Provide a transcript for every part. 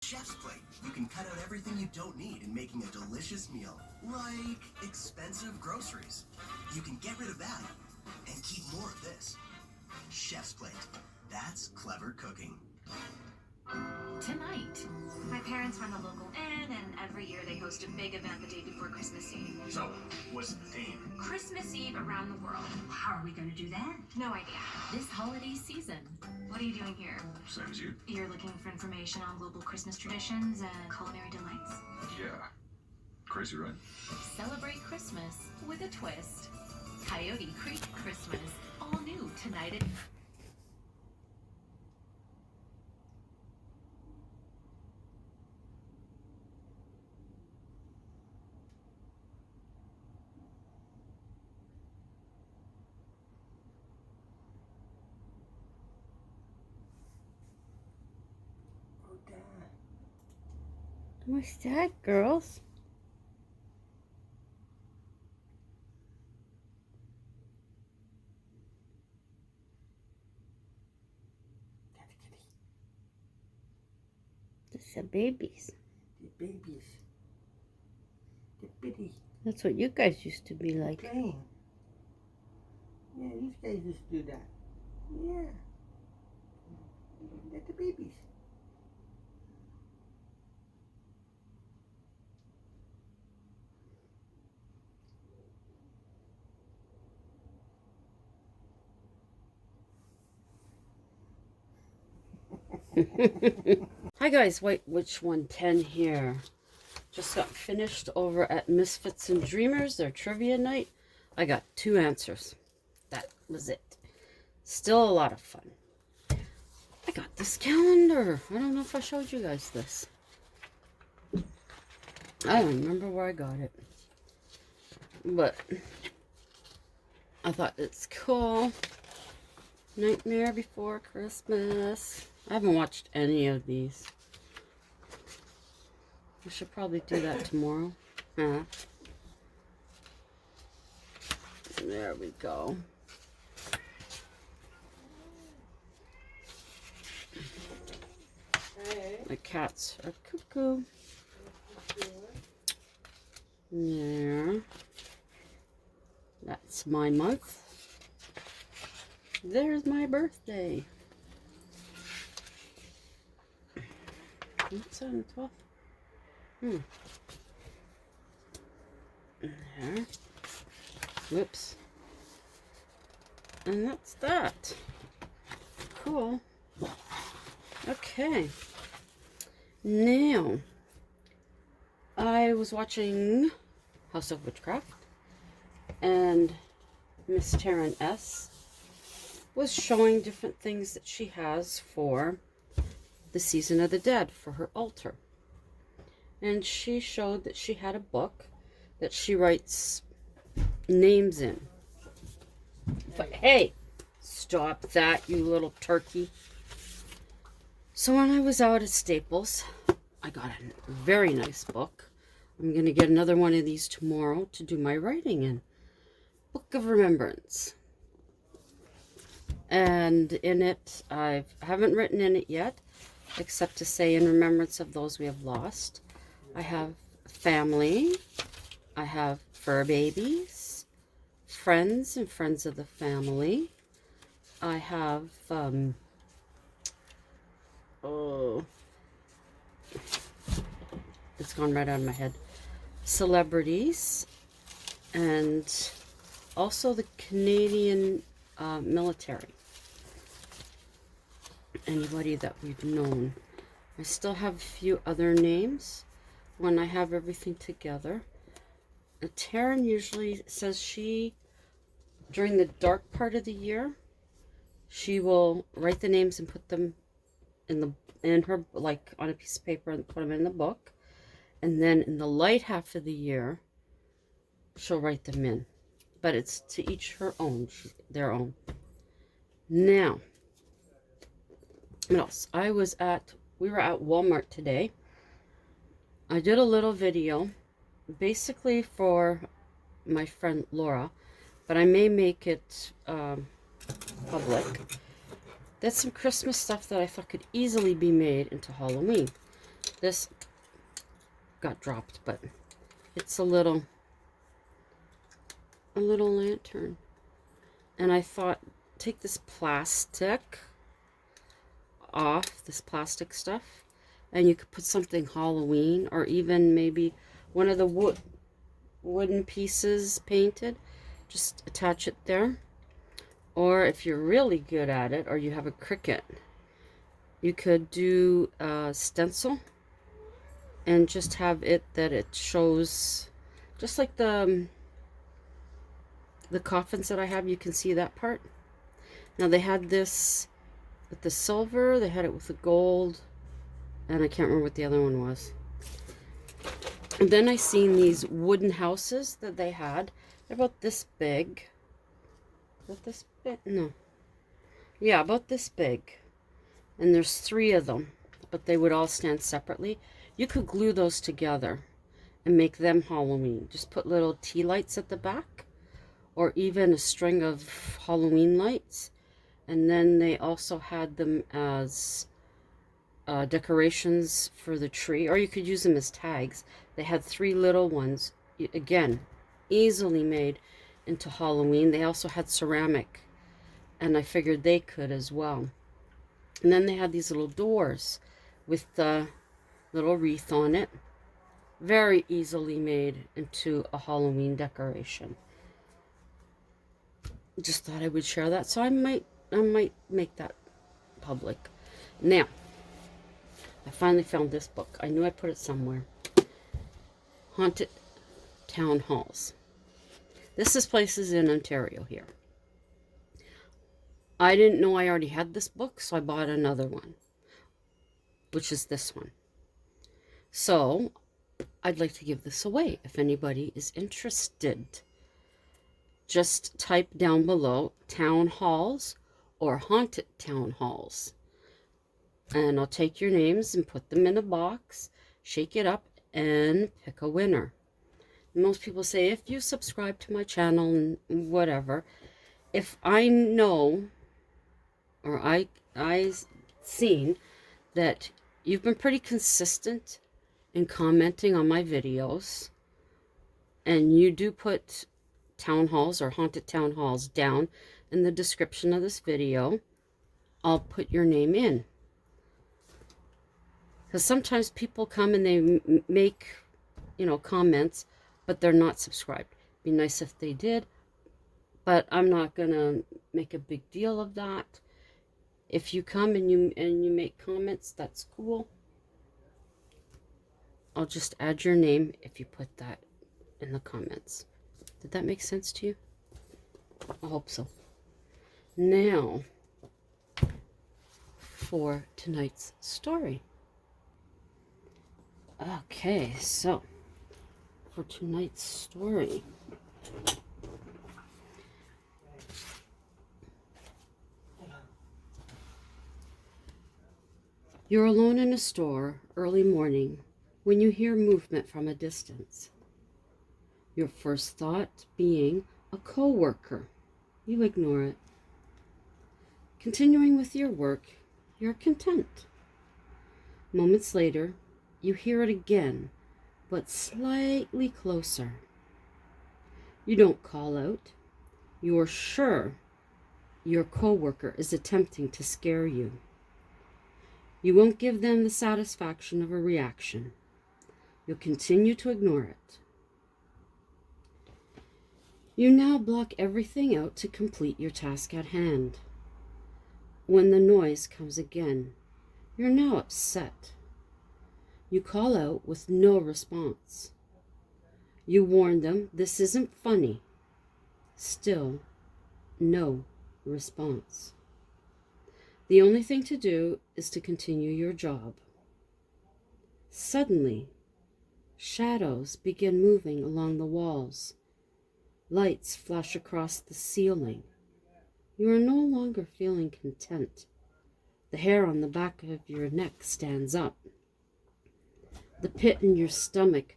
Chef's Plate. You can cut out everything you don't need in making a delicious meal, like expensive groceries. You can get rid of that and keep more of this. Chef's Plate. That's clever cooking. Tonight, my parents run a local inn, and every year they host a big event the day before Christmas Eve. So, what's the theme? Christmas Eve around the world. How are we going to do that? No idea. This holiday season. What are you doing here? Same as you. You're looking for information on global Christmas traditions and culinary delights? Yeah. Crazy, right? Celebrate Christmas with a twist. Coyote Creek Christmas. All new tonight at... What's that, girls? That's the babies. The babies. The bitty. That's what you guys used to be like. Playing. Yeah, these guys used to do that. Yeah. They're the babies. Hi guys, White Witch 110 here. Just got finished over at Misfits and Dreamers, their trivia night. I got 2 answers. That was it. Still a lot of fun. I got this calendar. I don't know if I showed you guys this. I don't remember where I got it. But I thought it's cool. Nightmare Before Christmas. I haven't watched any of these. I should probably do that tomorrow. Huh? There we go. The cats are cuckoo. There. That's my month. There's my birthday. What's on the 12th? There. Whoops. And that's that. Cool. Okay. Now, I was watching House of Witchcraft, and Miss Taryn S. was showing different things that she has for the Season of the Dead, for her altar. And she showed that she had a book that she writes names in. But hey, stop that, you little turkey. So when I was out at Staples, I got a very nice book. I'm going to get another one of these tomorrow to do my writing in. Book of Remembrance. And in it, I haven't written in it yet, except to say in remembrance of those we have lost. I have family. I have fur babies, friends and friends of the family. I have, it's gone right out of my head. Celebrities, and also the Canadian military. Anybody that we've known. I still have a few other names when I have everything together. Taryn usually says she, during the dark part of the year, she will write the names and put them in her, like on a piece of paper, and put them in the book. And then in the light half of the year, she'll write them in. But it's to each her own, their own. Now, what else? We were at Walmart today. I did a little video, basically for my friend Laura, but I may make it public. That's some Christmas stuff that I thought could easily be made into Halloween. This got dropped, but it's a little lantern. And I thought, take this plastic off, this plastic stuff, and you could put something Halloween, or even maybe one of the wooden pieces painted. Just attach it there. Or if you're really good at it, or you have a Cricut, you could do a stencil and just have it that it shows, just like the coffins that I have. You can see that part. Now they had this with the silver, they had it with the gold, and I can't remember what the other one was. And then I seen these wooden houses that they had. They're about this big. About this big? No. Yeah, about this big. And there's 3 of them, but they would all stand separately. You could glue those together and make them Halloween. Just put little tea lights at the back, or even a string of Halloween lights. And then they also had them as decorations for the tree, or you could use them as tags. They had 3 little ones, again, easily made into Halloween. They also had ceramic, and I figured they could as well. And then they had these little doors with the little wreath on it, very easily made into a Halloween decoration. Just thought I would share that, so I might make that public. Now, I finally found this book. I knew I put it somewhere. Haunted Town Halls. This places in Ontario here. I didn't know I already had this book, so I bought another one, which is this one. So, I'd like to give this away if anybody is interested. Just type down below town halls or haunted town halls, and I'll take your names and put them in a box, shake it up, and pick a winner. Most people say, if you subscribe to my channel and whatever, if I know, or I seen that you've been pretty consistent in commenting on my videos, and you do put town halls or haunted town halls down in the description of this video, I'll put your name in. Because sometimes people come and they make, comments, but they're not subscribed. Be nice if they did, but I'm not gonna make a big deal of that. If you come and you make comments, that's cool. I'll just add your name if you put that in the comments. Did that make sense to you? I hope so. Now, for tonight's story. Okay, so for tonight's story, you're alone in a store early morning when you hear movement from a distance. Your first thought being a co-worker. You ignore it. Continuing with your work, you're content. Moments later, you hear it again, but slightly closer. You don't call out. You're sure your co-worker is attempting to scare you. You won't give them the satisfaction of a reaction. You'll continue to ignore it. You now block everything out to complete your task at hand. When the noise comes again, you're now upset. You call out with no response. You warn them this isn't funny. Still, no response. The only thing to do is to continue your job. Suddenly, shadows begin moving along the walls. Lights flash across the ceiling. You are no longer feeling content. The hair on the back of your neck stands up. The pit in your stomach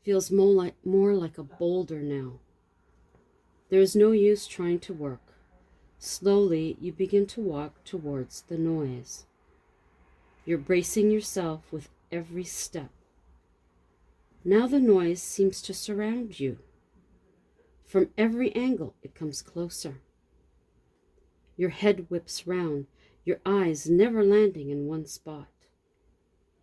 feels more like a boulder now. There is no use trying to work. Slowly, you begin to walk towards the noise. You're bracing yourself with every step. Now the noise seems to surround you. From every angle it comes closer. Your head whips round, your eyes never landing in one spot.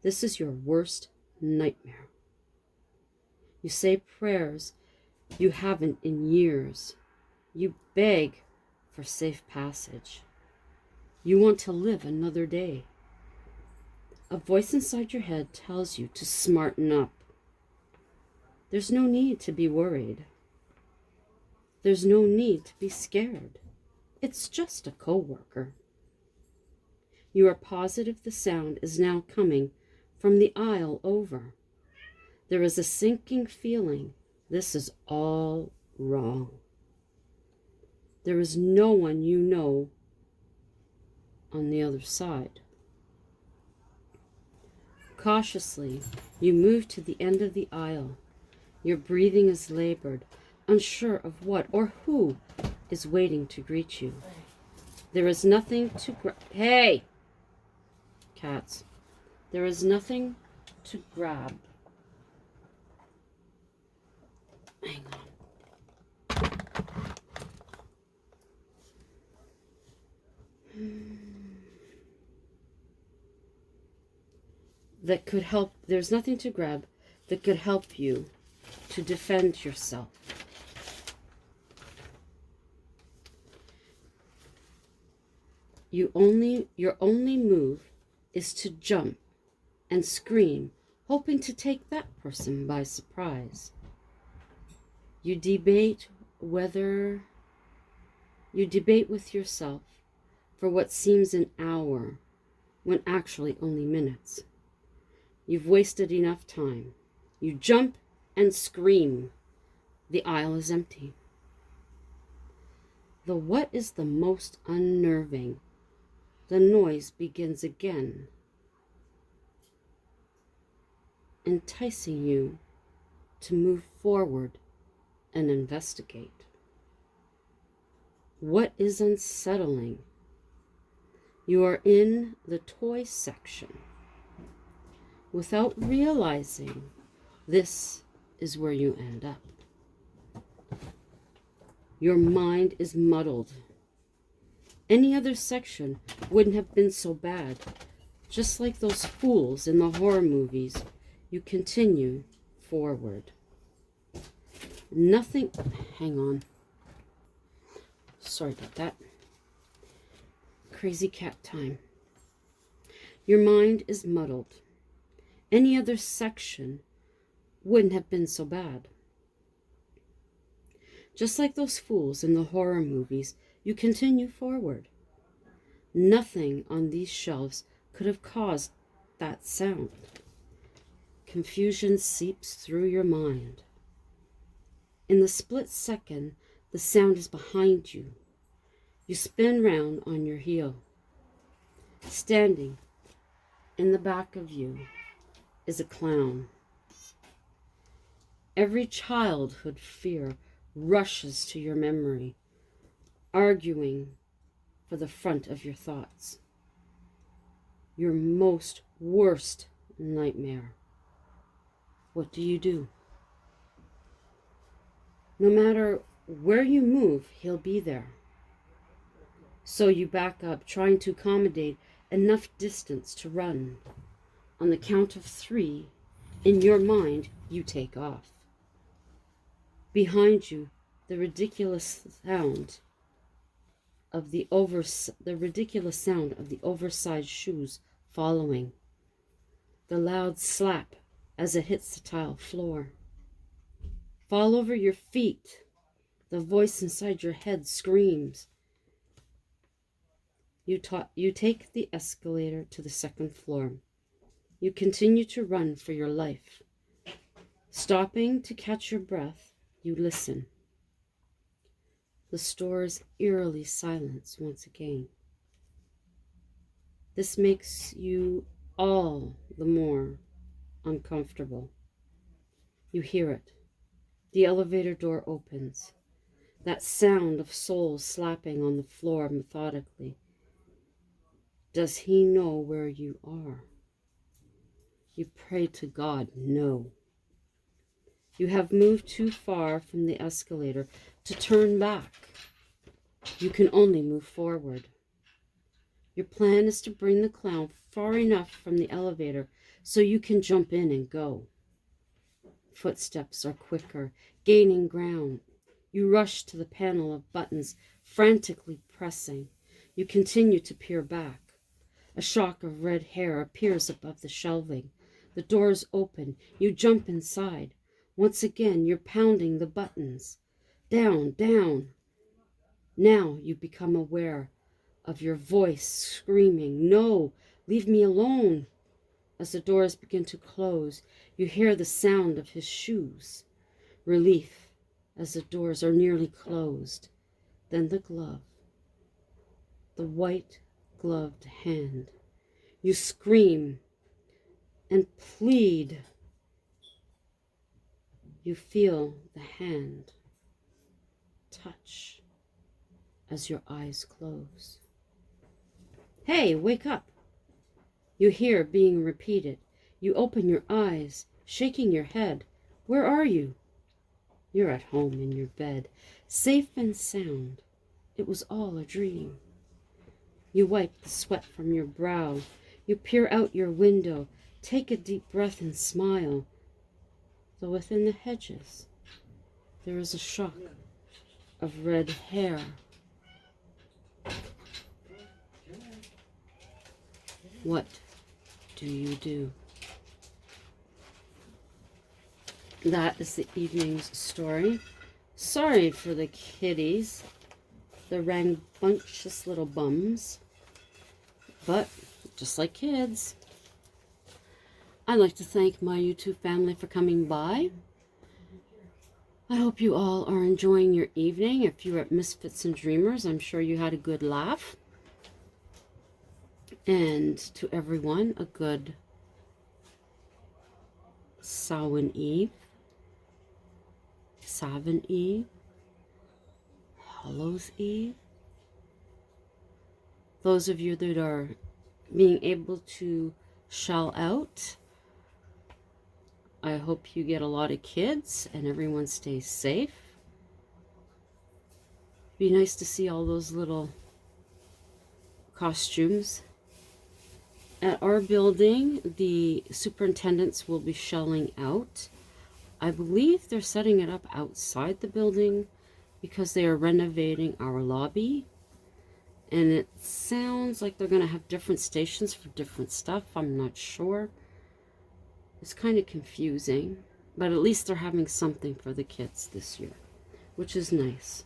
This is your worst nightmare. You say prayers you haven't in years. You beg for safe passage. You want to live another day. A voice inside your head tells you to smarten up. There's no need to be worried. There's no need to be scared. It's just a coworker. You are positive the sound is now coming from the aisle over. There is a sinking feeling this is all wrong. There is no one you know on the other side. Cautiously, you move to the end of the aisle. Your breathing is labored, unsure of what or who is waiting to greet you. There is nothing to Hey! Cats. There is nothing to grab. Hang on. That could help. There's nothing to grab that could help you to defend yourself. Your only move is to jump and scream, hoping to take that person by surprise. You debate with yourself for what seems an hour when actually only minutes. You've wasted enough time. You jump and scream. The aisle is empty. What is the most unnerving? The noise begins again, enticing you to move forward and investigate. What is unsettling? You are in the toy section. Without realizing, this is where you end up. Your mind is muddled. Any other section wouldn't have been so bad. Just like those fools in the horror movies, you continue forward. Nothing. Hang on. Sorry about that. Crazy cat time. Your mind is muddled. Any other section wouldn't have been so bad. Just like those fools in the horror movies, you continue forward. Nothing on these shelves could have caused that sound. Confusion seeps through your mind. In the split second, the sound is behind you. You spin round on your heel. Standing in the back of you is a clown. Every childhood fear rushes to your memory, arguing for the front of your thoughts. Your most worst nightmare. What do? No matter where you move, he'll be there. So you back up, trying to accommodate enough distance to run. On the count of 3, in your mind, you take off. Behind you, the ridiculous sound of the oversized shoes following. The loud slap as it hits the tile floor. Fall over your feet. The voice inside your head screams. You take the escalator to the 2nd floor. You continue to run for your life. Stopping to catch your breath, you listen. The store is eerily silent once again. This makes you all the more uncomfortable. You hear it. The elevator door opens. That sound of soles slapping on the floor methodically. Does he know where you are? You pray to God, no. You have moved too far from the escalator to turn back. You can only move forward. Your plan is to bring the clown far enough from the elevator so you can jump in and go. Footsteps are quicker, gaining ground. You rush to the panel of buttons, frantically pressing. You continue to peer back. A shock of red hair appears above the shelving. The doors open. You jump inside. Once again, you're pounding the buttons. Down, down. Now you become aware of your voice screaming, "No, leave me alone." As the doors begin to close, you hear the sound of his shoes. Relief as the doors are nearly closed. Then the glove. The white gloved hand. You scream and plead. You feel the hand touch as your eyes close. "Hey, wake up!" You hear being repeated. You open your eyes, shaking your head. Where are you? You're at home in your bed, safe and sound. It was all a dream. You wipe the sweat from your brow. You peer out your window, take a deep breath and smile. Though within the hedges, there is a shock of red hair. What do you do? That is the evening's story. Sorry for the kitties, the rambunctious little bums, but just like kids. I'd like to thank my YouTube family for coming by. I hope you all are enjoying your evening. If you were at Misfits and Dreamers, I'm sure you had a good laugh. And to everyone, a good Samhain Eve, Hallows Eve. Those of you that are being able to shell out, I hope you get a lot of kids and everyone stays safe. Be nice to see all those little costumes. At our building, the superintendents will be shelling out. I believe they're setting it up outside the building because they are renovating our lobby. And it sounds like they're going to have different stations for different stuff. I'm not sure. It's kind of confusing. But at least they're having something for the kids this year, which is nice.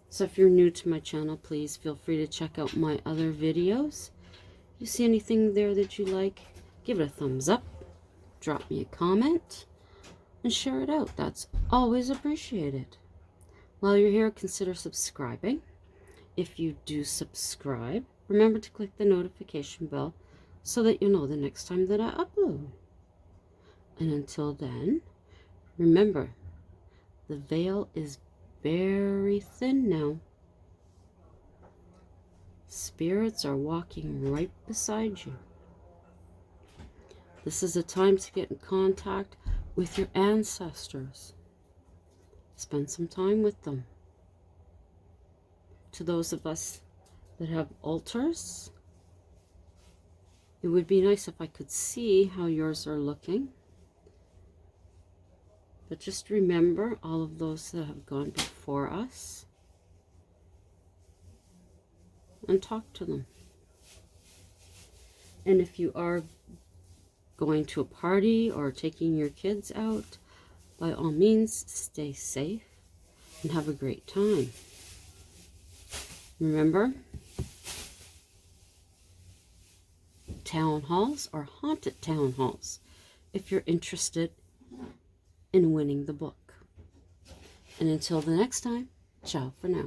So if you're new to my channel, please feel free to check out my other videos. You see anything there that you like, give it a thumbs up, drop me a comment, and share it out. That's always appreciated. While you're here, consider subscribing. If you do subscribe, remember to click the notification bell so that you'll know the next time that I upload. And until then, remember, the veil is very thin now. Spirits are walking right beside you. This is a time to get in contact with your ancestors. Spend some time with them. To those of us that have altars, it would be nice if I could see how yours are looking. But just remember all of those that have gone before us and talk to them. And if you are going to a party or taking your kids out, by all means, stay safe and have a great time. Remember, town halls are haunted town halls if you're interested in winning the book. And until the next time, ciao for now.